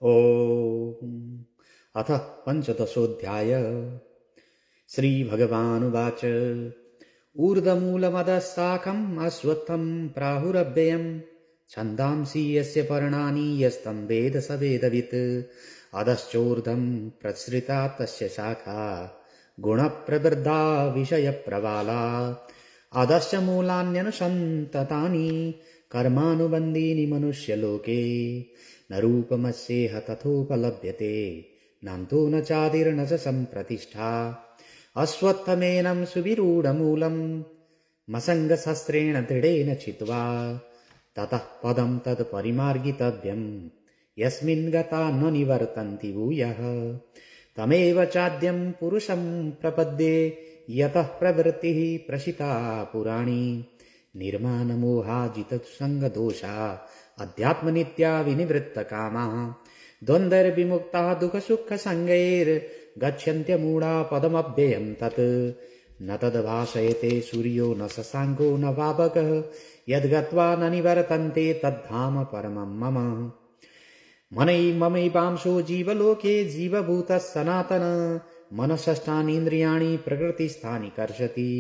ॐ अथ पञ्चदशोऽध्याय। श्रीभगवानुवाच ऊर्ध्वमूलमदः शाखम् अश्वत्थं प्राहुरव्ययम् छन्दांसि यस्य पर्णानि यस्तं वेद स वेदवित् अधश्चोर्ध्वं प्रसृता तस्य शाखा गुणप्रवृद्धा विषयप्रवाला अधश्च मूलान्यनुसन्ततानि कर्मानुबन्धीनि मनुष्यलोके न रूपमस्येह तथोपलभ्यते नान्तो न चादिर्न च सम्प्रतिष्ठा अश्वत्थमेनं सुविरूढमूलम् मसङ्गशस्त्रेण दृढेन छित्त्वा ततः पदं तत् परिमार्गितव्यम् यस्मिन् गता न निवर्तन्ति भूयः तमेव चाद्यं पुरुषं प्रपद्ये यतः प्रवृत्तिः प्रशिता पुराणी निर्माणमोहाजितसङ्गदोषा अध्यात्मनित्या विनिवृत्तकामाः द्वन्द्वैर्विमुक्ताः दुःखसुखसङ्गैर्गच्छन्त्यमूढा पदमव्ययं तत् न तद्भासयते सूर्यो न शशाङ्को न पावकः यद्गत्वा न निवर्तन्ते तद्धाम परमं मम ममैवांशो जीवलोके जीवभूतः सनातन मनःषष्ठानीन्द्रियाणि प्रकृतिस्थानि कर्षति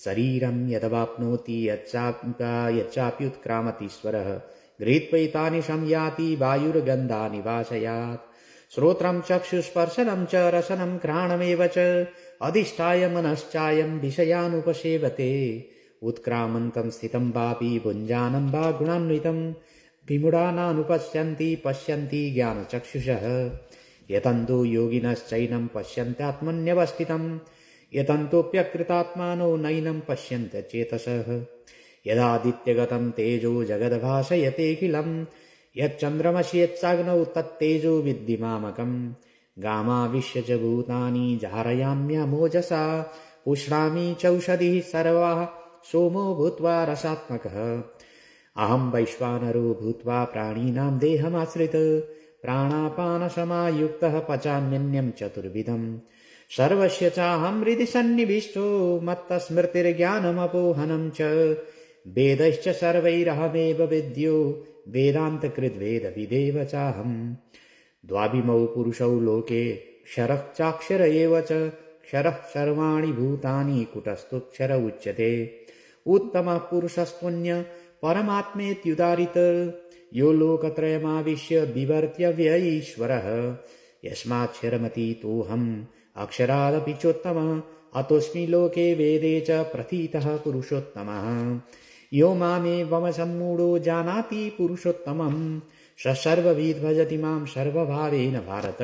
शरीरं यदवाप्नोति यच्चाप्युत्क्रामतीश्वरः गृहीत्वैतानि संयाति वायुर्गन्धानि वाशयात् श्रोत्रं चक्षुस्पर्शनं च रसनं घ्राणमेव च अधिष्ठाय मनश्चायं विषयानुपसेवते उत्क्रामन्तं स्थितं वापि भुञ्जानं वा गुणान्वितं विमूढानानुपश्यन्ति पश्यन्ति ज्ञानचक्षुषः यतन्तो योगिनश्चैनं पश्यन्त्यात्मन्यवस्थितं यतन्तोऽप्यकृतात्मानो नैनं पश्यन्त्यचेतसः यदादित्यगतं तेजो जगद्भासयतेऽखिलं यच्चन्द्रमसि यच्चाग्नौ तत्तेजो विद्धि मामकम् गामाविश्य च भूतानि धारयाम्यमोजसा पुष्णामि चौषधिः सर्वाः सोमो भूत्वा रसात्मकः अहं वैश्वानरो भूत्वा प्राणिनां देहमाश्रित प्राणापानसमायुक्तः पचाम्यन्नं चतुर्विधं सर्वस्य चाहं हृदि सन्निविष्टो मत्तस्मृतिर्ज्ञानमपोहनं च वेदैश्च सर्वैरहमेव विद्यो वेदान्तकृद्वेदविदेव चाहम् द्वाभिमौ पुरुषौ लोके क्षरः चाक्षर एव च क्षरः सर्वाणि भूतानि कुटस्थोऽक्षर उच्यते उत्तमः पुरुषस्त्वन्य परमात्मेत्युदारित यो लोकत्रयमाविश्य विवर्त्य व्ययीश्वरः यस्माक्षरमतीतोऽहम् अक्षरादपि चोत्तमः अतोऽस्मि लोके वेदे च प्रथितः पुरुषोत्तमः यो मामेवमसम्मूढो जानाति पुरुषोत्तमं स सर्वविद् भजति मां सर्वभावेन भारत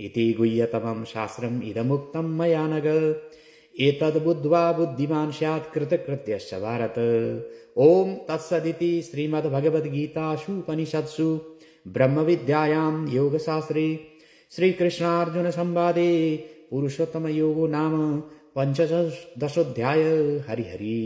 इति गुह्यतमं शास्त्रम् इदमुक्तं मया नघ एतद्बुद्ध्वा बुद्धिमान् स्यात् कृतकृत्यश्च भारत। ॐ तत्सदिति श्रीमद्भगवद्गीतासु उपनिषत्सु ब्रह्मविद्यायां योगशास्त्रे श्रीकृष्णार्जुनसंवादे पुरुषोत्तमयोगो नाम पञ्चदशोऽध्यायः। हरि हरि।